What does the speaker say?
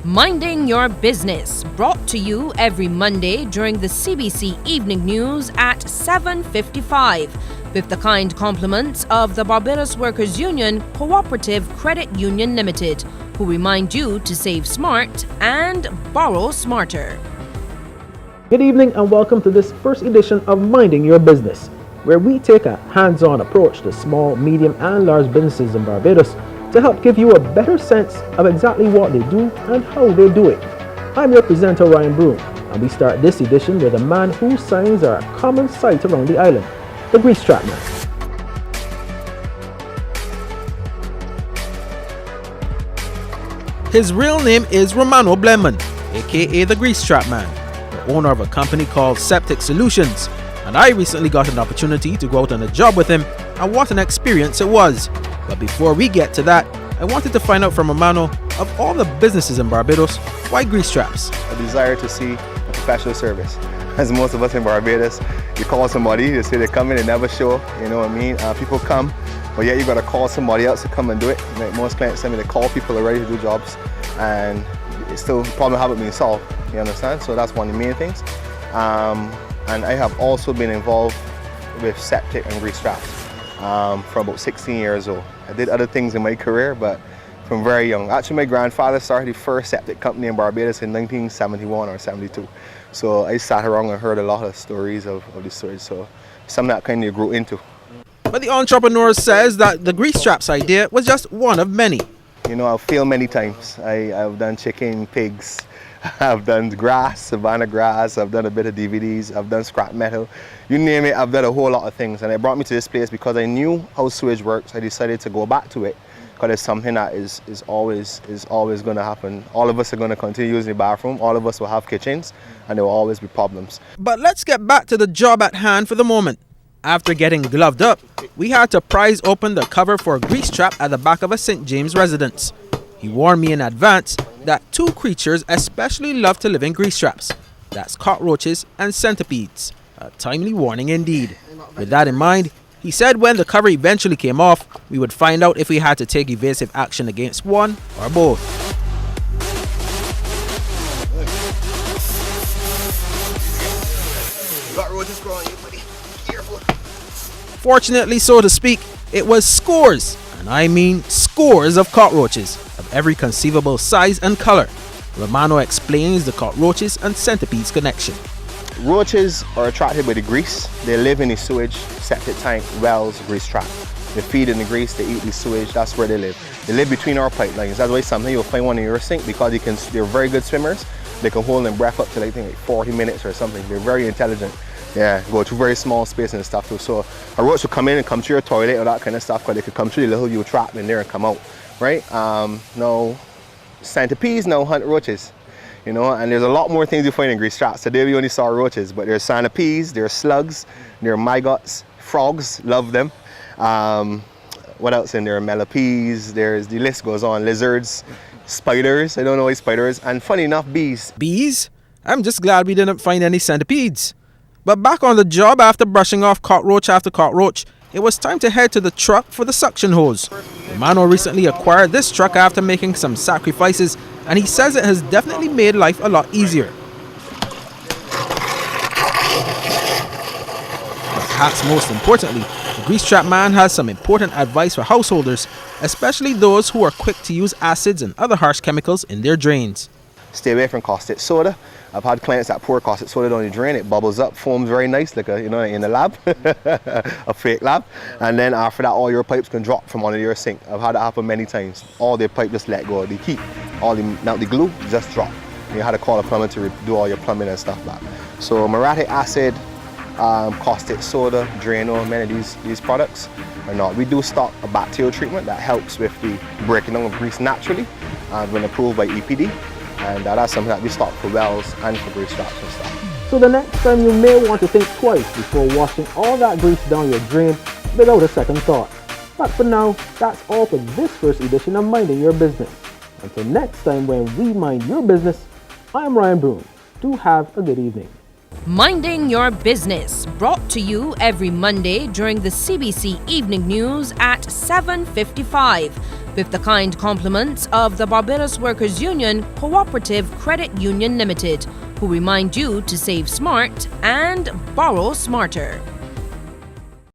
Minding Your Business, brought to you every Monday during the CBC Evening News at 7:55, with the kind compliments of the Barbados Workers Union Cooperative Credit Union Limited, who remind you to save smart and borrow smarter. Good evening and welcome to this first edition of Minding Your Business, where we take a hands-on approach to small, medium and large businesses in Barbados to help give you a better sense of exactly what they do and how they do it. I'm your presenter Ryan Broom, and we start this edition with a man whose signs are a common sight around the island, the Greasetrap Man. His real name is Romano Blenman, aka the Greasetrap Man, the owner of a company called Septic Solutions, and I recently got an opportunity to go out on a job with him, and what an experience it was. But before we get to that, I wanted to find out from Romano, of all the businesses in Barbados, why grease traps? A desire to see a professional service. As most of us in Barbados, you call somebody, they say they come in, they never show, you know what I mean? People come, but yet you gotta call somebody else to come and do it. Like most clients tell me, they call people already to do jobs, and it's still the problem haven't been solved, you understand? So that's one of the main things. And I have also been involved with septic and grease traps from about 16 years old. I did other things in my career, but from very young. Actually, my grandfather started the first septic company in Barbados in 1971 or 72. So I sat around and heard a lot of stories of the stories. So something that kind of grew into. But the entrepreneur says that the grease traps idea was just one of many. You know, I've failed many times. I've done chicken, pigs, I've done grass, savanna grass, I've done a bit of DVDs, I've done scrap metal. You name it, I've done a whole lot of things. And it brought me to this place because I knew how sewage works. I decided to go back to it because it's something that is always going to happen. All of us are going to continue using the bathroom. All of us will have kitchens, and there will always be problems. But let's get back to the job at hand for the moment. After getting gloved up, we had to prise open the cover for a grease trap at the back of a St. James residence. He warned me in advance that two creatures especially love to live in grease traps. That's cockroaches and centipedes. A timely warning indeed. With that in mind, he said when the cover eventually came off, we would find out if we had to take evasive action against one or both. Fortunately, so to speak, it was scores, and I mean scores of cockroaches of every conceivable size and color. Romano explains the cockroaches and centipedes connection. Roaches are attracted by the grease. They live in the sewage, septic tank, wells, grease trap. They feed in the grease, they eat the sewage, that's where they live. They live between our pipelines. That's why sometimes you'll find one in your sink because they're very good swimmers. They can hold their breath up to like 40 minutes or something. They're very intelligent. Yeah, go through very small space and stuff too. So a roach will come in and come through your toilet or that kind of stuff because they could come through the little you trap in there and come out, right? No centipedes, no hunt roaches. You know, and there's a lot more things you find in grease traps. Today we only saw roaches, but there's centipedes, there's slugs, there are maggots, frogs, love them. What else in there? Millipedes, the list goes on. Lizards, spiders, I don't know why spiders, and funny enough, bees. Bees? I'm just glad we didn't find any centipedes. But back on the job after brushing off cockroach after cockroach, it was time to head to the truck for the suction hose. Romano recently acquired this truck after making some sacrifices, and he says it has definitely made life a lot easier. But perhaps most importantly, the Greasetrap Man has some important advice for householders, especially those who are quick to use acids and other harsh chemicals in their drains. Stay away from caustic soda. I've had clients that pour caustic soda down the drain, it bubbles up, foams very nice, like in the lab, a fake lab. And then after that, all your pipes can drop from under your sink. I've had that happen many times. All their pipe just let go, the heat, the glue just drop. You had to call a plumber to do all your plumbing and stuff like that. So muriatic acid, caustic soda, Drano, many of these products are not. We do stock a bacterial treatment that helps with the breaking down of grease naturally, and when approved by EPD. And that's something that we stock for wells and for grease traps and stuff. So the next time you may want to think twice before washing all that grease down your drain without a second thought. But for now, that's all for this first edition of Minding Your Business. Until next time when we mind your business, I'm Ryan Broom. Do have a good evening. Minding Your Business, brought to you every Monday during the CBC Evening News at 7:55. With the kind compliments of the Barbados Workers Union Cooperative Credit Union Limited, who remind you to save smart and borrow smarter.